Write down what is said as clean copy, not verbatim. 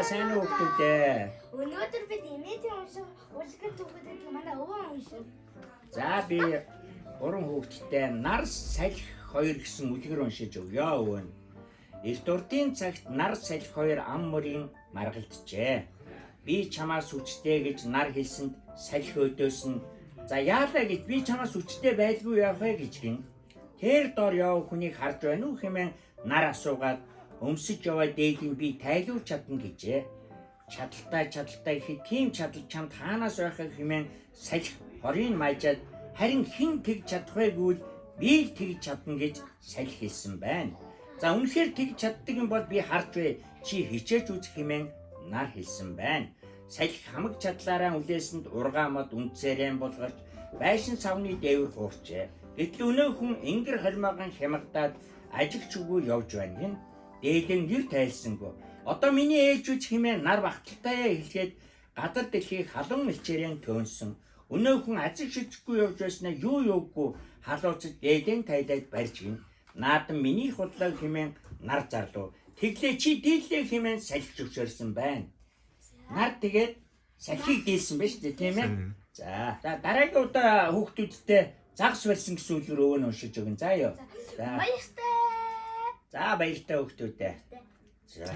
сайн уу хүүхдүүдээ. Өнөөдөр бид имэдийн унших урлагт хүүхдэд манай өвөө уншив. За би гурван хүүхэдтэй нар салхи 2 гэсэн үлгэр уншиж өгье өвөө нь. Эрт урдын цагт нар салхи 2 ам мөрийн маргалджээ. Би чамаас хүчтэй гэж нар хэлсэнд салхи өдөөс нь за яалаа гэж би чамаас хүчтэй байлгүй явах вэ гэж гин. Тэр дор явах хүнийг харж байна уу хэмээн нар асуугаад өмсөж яваа дээдийг би тайлуулж чадна гэжээ. Чадaltaй ихэд тийм чадал чамд хаанаас байхыг хэмээн салхи хорийн маажаад харин хэн тэгж чадах байггүй би л тэгж чадна гэж салхи хэлсэн байна. За үнэхээр тэгж чаддаг юм бол би харж бай чи хичээж үзэх хэмээн нар хэлсэн байна. Салхи хамаг чадлаараа үлээсэнд ургаа мод үнцээрэн болгож байшин савны дээвэр хуурчээ. Гэтэл өнөө хүн ингэр холимоогон хямгадаад ажигч үгүй явж байна гин. Дээлэн нэр тайлсангүй. Одоо миний ээлжүүч хэмээн нар багталтайгаа хэлгээд гадар дэлхийг халуун мэлчээрэн төөнсөн. Өнөө хүн ажиг шидэхгүй явж байснаа юу юугүй халууцаж дээлэн тайлаад барьж гин. Наадан миний худлаа хэмээн нар зарлуу. Тэглээ чи дийлээ хэмээн салхи зөвшөөрсөн байна. Нар тэгээд салхийг дийлсэн байна шүү дээ тийм ээ. За дараагийн удаа хүүхдүүдтэй загс барьсан гэсэн үлгэр өвөө нь уншиж өгнө. За ёо. Баяртай. За баяртай хүүхдүүдээ. За